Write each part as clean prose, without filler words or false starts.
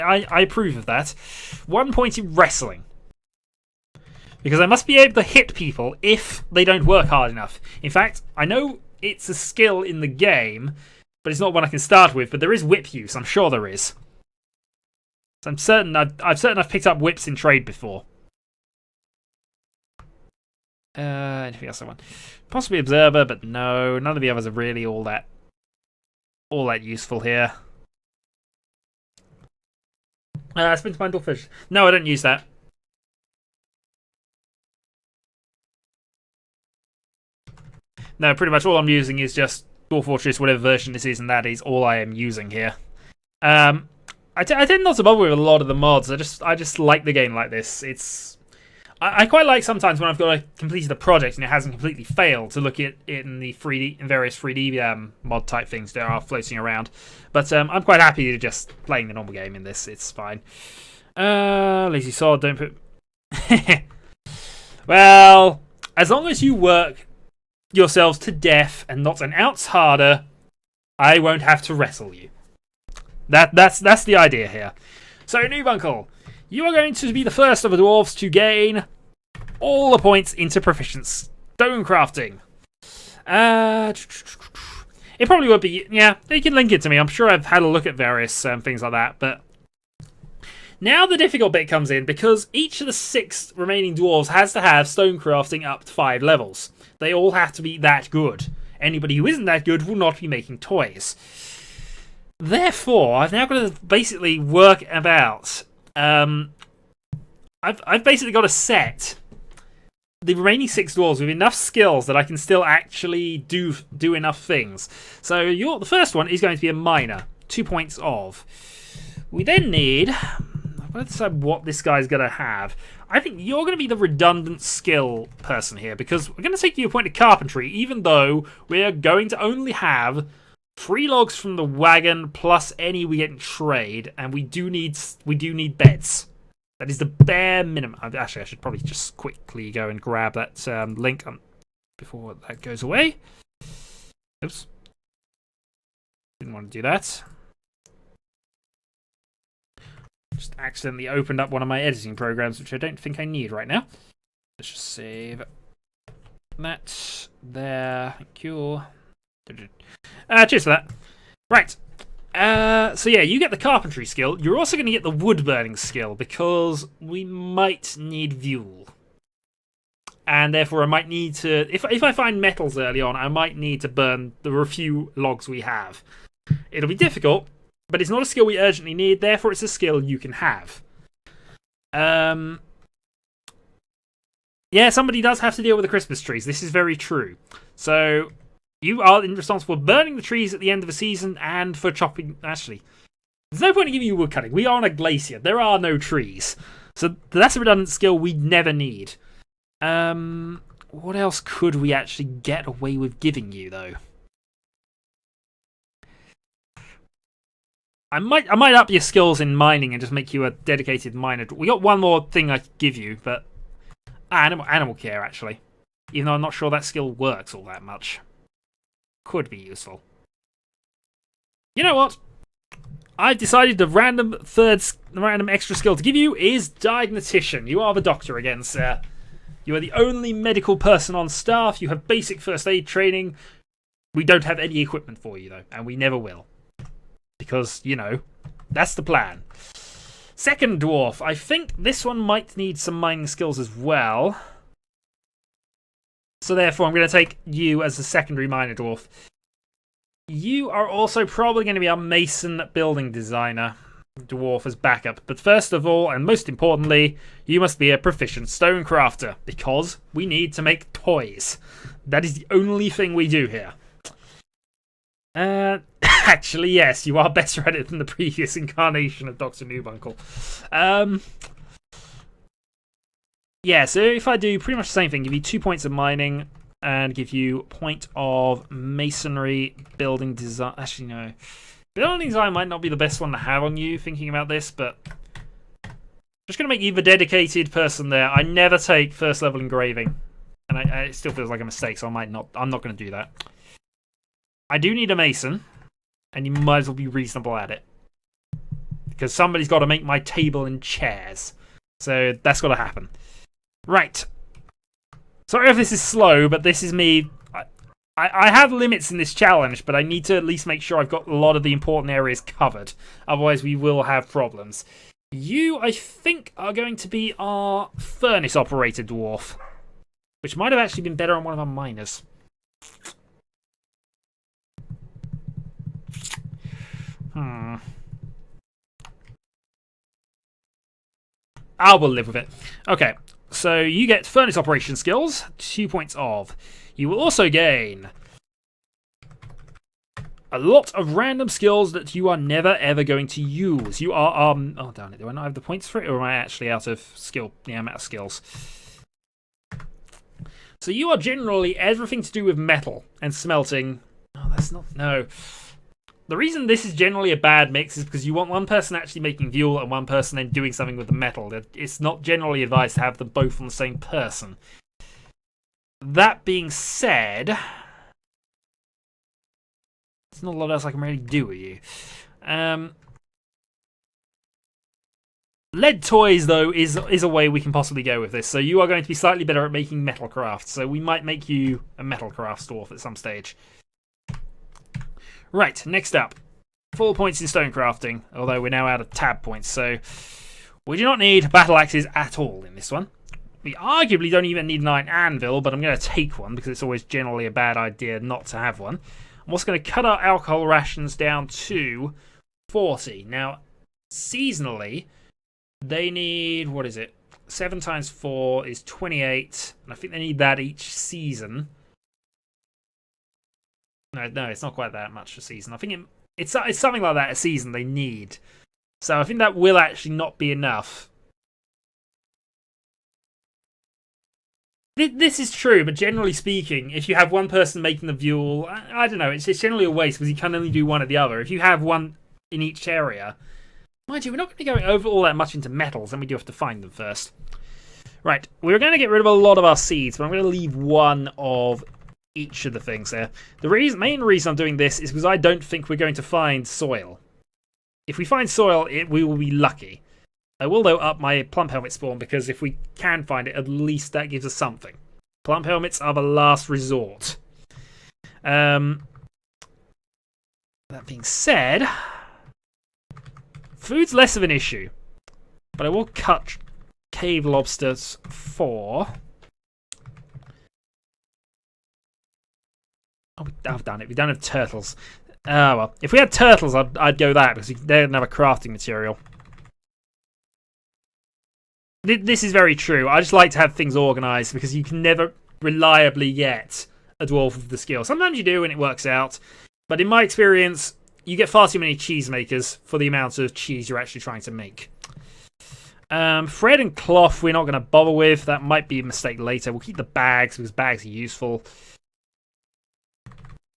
I approve of that. 1 point in wrestling. Because I must be able to hit people if they don't work hard enough. In fact, I know it's a skill in the game, but it's not one I can start with. But there is whip use. I'm sure there is. So I'm certain I've picked up whips in trade before. Anything else I want? Possibly observer, but no, none of the others are really all that useful here. Spin to mind Dwarf. No, I don't use that. No, pretty much all I'm using is just Dwarf Fortress, whatever version this is, and that is all I am using here. I tend not to bother with a lot of the mods. I just like the game like this. I quite like sometimes when I've got completed a project and it hasn't completely failed to look at it in the various 3D mod type things that are floating around. But I'm quite happy to just playing the normal game in this. It's fine. Lazy sword, don't put. Well, as long as you work yourselves to death and not an ounce harder, I won't have to wrestle you. That's the idea here. So, Noobuncle, you are going to be the first of the dwarves to gain all the points into proficient stone crafting. It probably would be, yeah, you can link it to me. I'm sure I've had a look at various things like that, but now the difficult bit comes in because each of the 6 remaining dwarves has to have stone crafting up to 5 levels. They all have to be that good. Anybody who isn't that good will not be making toys. Therefore, I've now got to basically work about. I've basically got to set the remaining 6 dwarves with enough skills that I can still actually do enough things. So the first one is going to be a miner. 2 points of. We then need. I've got to decide what this guy's going to have. I think you're going to be the redundant skill person here because we're going to take you a point of carpentry, even though we're going to only have 3 logs from the wagon plus any we get in trade, and we do need beds. That is the bare minimum. Actually, I should probably just quickly go and grab that link before that goes away. Oops. Didn't want to do that. Just accidentally opened up one of my editing programs, which I don't think I need right now. Let's just save that there. Thank you. Cheers for that. Right. So yeah, you get the carpentry skill. You're also going to get the wood burning skill because we might need fuel. And therefore I might need to... If I find metals early on, I might need to burn the few logs we have. It'll be difficult, but it's not a skill we urgently need. Therefore, it's a skill you can have. Yeah, somebody does have to deal with the Christmas trees. This is very true. So... You are responsible for burning the trees at the end of the season and for chopping... Actually, there's no point in giving you wood cutting. We are on a glacier. There are no trees. So that's a redundant skill we never need. What else could we actually get away with giving you, though? I might up your skills in mining and just make you a dedicated miner. We got one more thing I could give you, but... animal care, actually. Even though I'm not sure that skill works all that much. Could be useful. You know what? I've decided the random extra skill to give you is Diagnostician. You are the doctor again, sir. You are the only medical person on staff. You have basic first aid training. We don't have any equipment for you, though, and we never will. Because, you know, that's the plan. Second dwarf. I think this one might need some mining skills as well. So therefore, I'm going to take you as a secondary miner dwarf. You are also probably going to be our mason building designer dwarf as backup. But first of all, and most importantly, you must be a proficient stone crafter. Because we need to make toys. That is the only thing we do here. Actually, yes, you are better at it than the previous incarnation of Dr. Noobuncle. Yeah, so if I do pretty much the same thing, give you 2 points of mining and give you a point of masonry building design. Actually, no. Building design might not be the best one to have on you thinking about this, but I'm just going to make you the dedicated person there. I never take first level engraving, and it still feels like a mistake, so I'm not going to do that. I do need a mason, and you might as well be reasonable at it. because somebody's got to make my table and chairs. So that's got to happen. Right. Sorry if this is slow, but this is me. I have limits in this challenge, but I need to at least make sure I've got a lot of the important areas covered. Otherwise, we will have problems. You, I think, are going to be our furnace-operated dwarf, which might have actually been better on one of our miners. I will live with it. Okay, so you get furnace operation skills, 2 points of. You will also gain a lot of random skills that you are never ever going to use. You are oh damn it, do I not have the points for it, or am I actually out of skill? Yeah, I'm out of skills. So you are generally everything to do with metal and smelting. Oh, that's not no. The reason this is generally a bad mix is because you want one person actually making fuel and one person then doing something with the metal. It's not generally advised to have them both on the same person. That being said, there's not a lot else I can really do with you. Lead toys, though, is a way we can possibly go with this. So you are going to be slightly better at making metal crafts. So we might make you a metal craft dwarf at some stage. Right, next up. 4 points in stone crafting, although we're now out of tab points. So we do not need battle axes at all in this one. We arguably don't even need an iron anvil, but I'm going to take one because it's always generally a bad idea not to have one. I'm also going to cut our alcohol rations down to 40. Now, seasonally, they need, what is it? 7 times 4 is 28, and I think they need that each season. No, it's not quite that much a season. I think it's something like that a season they need. So I think that will actually not be enough. This is true, but generally speaking, if you have one person making the fuel, I don't know, it's generally a waste because you can only do one or the other. If you have one in each area, mind you, we're not going to be going over all that much into metals, and we do have to find them first. Right, we're going to get rid of a lot of our seeds, but I'm going to leave one of each of the things there. The main reason I'm doing this is because I don't think we're going to find soil. If we find soil, we will be lucky. I will, though, up my plump helmet spawn, because if we can find it, at least that gives us something. Plump helmets are the last resort. That being said, food's less of an issue, but I will cut cave lobsters for... Oh, I've done it. We don't have turtles. Ah, well. If we had turtles, I'd go that, because they don't have a crafting material. This is very true. I just like to have things organised, because you can never reliably get a dwarf with the skill. Sometimes you do and it works out, but in my experience, you get far too many cheesemakers for the amount of cheese you're actually trying to make. Thread and cloth we're not going to bother with. That might be a mistake later. We'll keep the bags, because bags are useful.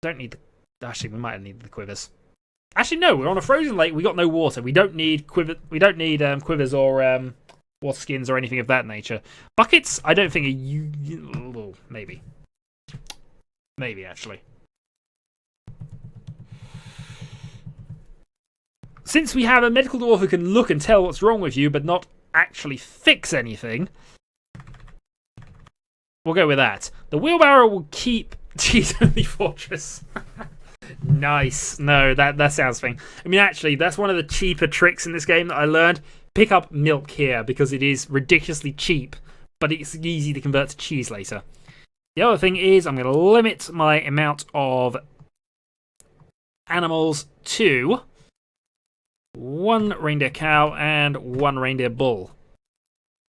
Don't need the... Actually, we might need the quivers. Actually, no. We're on a frozen lake. We got no water. We don't need We don't need quivers or water skins or anything of that nature. Buckets, I don't think are maybe. Maybe actually. Since we have a medical dwarf who can look and tell what's wrong with you, but not actually fix anything, we'll go with that. The wheelbarrow will keep cheese only fortress. Nice. No, that sounds fine. I mean, actually, that's one of the cheaper tricks in this game that I learned. Pick up milk here because it is ridiculously cheap, but it's easy to convert to cheese later. The other thing is I'm going to limit my amount of animals to 1 reindeer cow and 1 reindeer bull.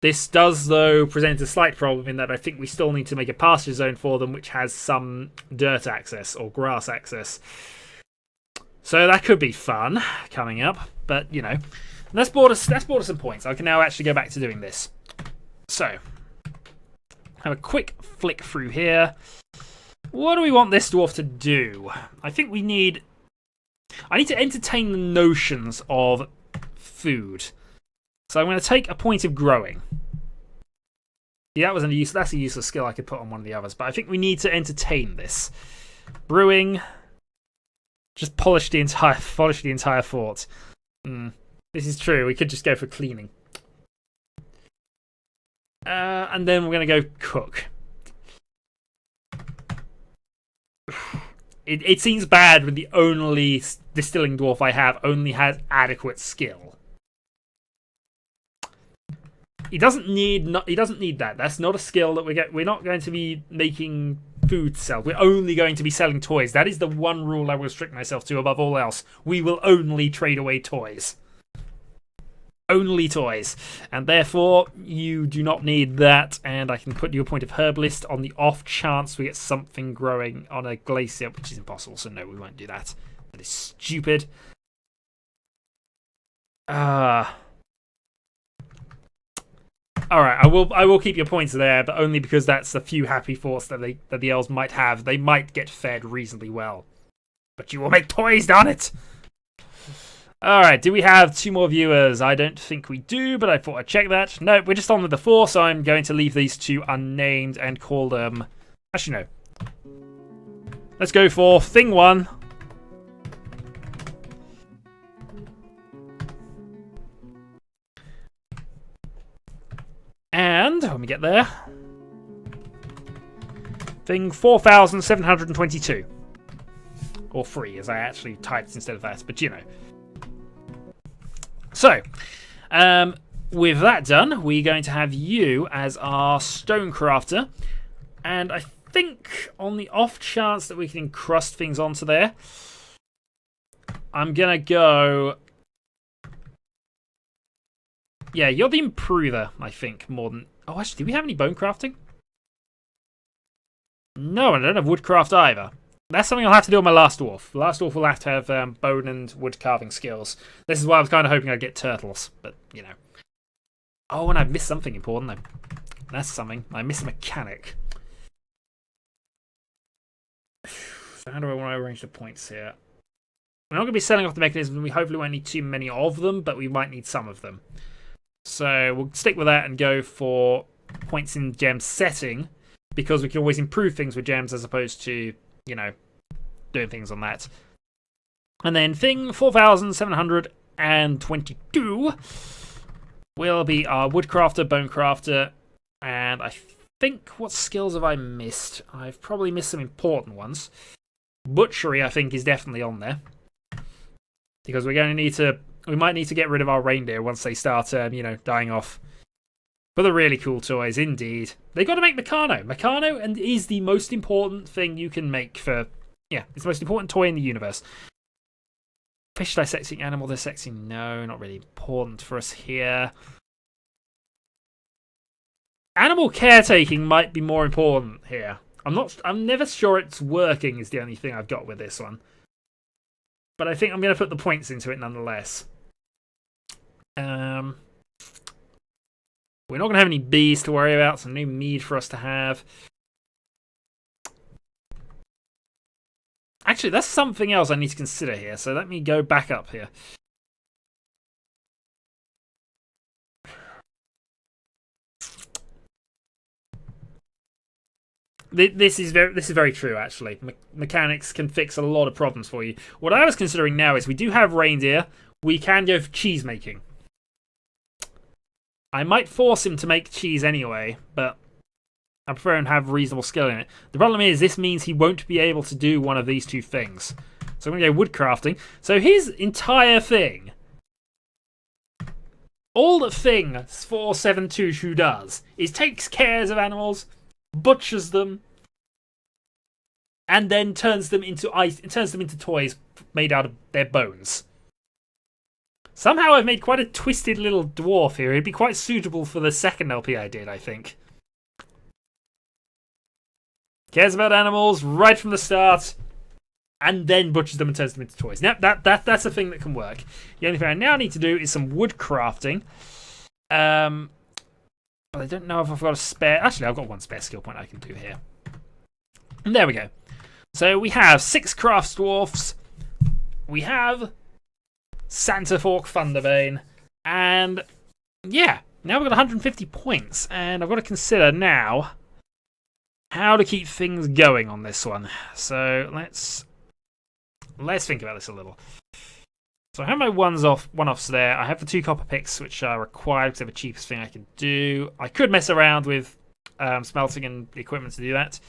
This does, though, present a slight problem in that I think we still need to make a pasture zone for them which has some dirt access or grass access. So that could be fun coming up, but, you know, that's brought us some points. I can now actually go back to doing this. So, have a quick flick through here. What do we want this dwarf to do? I think I need to entertain the notions of food. So I'm going to take a point of growing. Yeah, that's a useless skill I could put on one of the others, but I think we need to entertain this. Brewing. Just polish the entire fort. This is true. We could just go for cleaning. And then we're going to go cook. It seems bad when the only distilling dwarf I have only has adequate skill. He doesn't need that. That's not a skill that we're not going to be making food to sell. We're only going to be selling toys. That is the one rule I will restrict myself to above all else. We will only trade away toys. Only toys. And therefore, you do not need that. And I can put you a point of herbalist on the off chance we get something growing on a glacier, which is impossible. So no, we won't do that. That is stupid. Alright, I will keep your points there, but only because that's the few happy thoughts that the elves might have. They might get fed reasonably well. But you will make toys, darn it! Alright, do we have 2 more viewers? I don't think we do, but I thought I'd check that. No, we're just on with the 4, so I'm going to leave these 2 unnamed and call them... Actually, no. Let's go for Thing 1. And, when we get there... Thing 4,722. Or 3, as I actually typed instead of that, but you know. So, with that done, we're going to have you as our stonecrafter. And I think on the off chance that we can encrust things onto there, I'm going to go... Yeah, you're the improver, I think, more than... Oh, actually, do we have any bone crafting? No, I don't have woodcraft either. That's something I'll have to do on my last dwarf. The last dwarf will have to have bone and wood carving skills. This is why I was kind of hoping I'd get turtles, but, you know. Oh, and I've missed something important. That's something. I missed a mechanic. So how do I want to arrange the points here? We're not going to be selling off the mechanisms. We hopefully won't need too many of them, but we might need some of them. So we'll stick with that and go for points in gem setting, because we can always improve things with gems as opposed to, you know, doing things on that. And then thing 4,722 will be our woodcrafter, bonecrafter, and I think, what skills have I missed? I've probably missed some important ones. Butchery, I think, is definitely on there. Because we're going to need to... We might need to get rid of our reindeer once they start, you know, dying off. But they're really cool toys, indeed. They've got to make Meccano. Meccano is the most important thing you can make for... Yeah, it's the most important toy in the universe. Fish dissecting, animal dissecting, no, not really important for us here. Animal caretaking might be more important here. I'm never sure it's working is the only thing I've got with this one. But I think I'm going to put the points into it nonetheless. We're not going to have any bees to worry about, so no mead for us to have. Actually, that's something else I need to consider here, so let me go back up here. This is very true, actually. Mechanics can fix a lot of problems for you. What I was considering now is we do have reindeer. We can go for cheese making. I might force him to make cheese anyway, but I prefer him to have reasonable skill in it. The problem is this means he won't be able to do one of these 2 things. So I'm going to go wood crafting. So his entire thing, all the thing 472 does is takes care of animals, butchers them, and then turns them into toys made out of their bones. Somehow I've made quite a twisted little dwarf here. He'd be quite suitable for the second LP I did, I think. Cares about animals right from the start, and then butchers them and turns them into toys. Now, that's a thing that can work. The only thing I now need to do is some wood crafting. But I don't know if I've got a spare... Actually, I've got 1 spare skill point I can do here. And there we go. So we have 6 crafts dwarfs. We have Santa Fork Thunderbane. And yeah, now we've got 150 points. And I've got to consider now how to keep things going on this one. So let's think about this a little. So I have my one-offs there. I have the 2 copper picks, which are required because they're the cheapest thing I can do. I could mess around with smelting and the equipment to do that.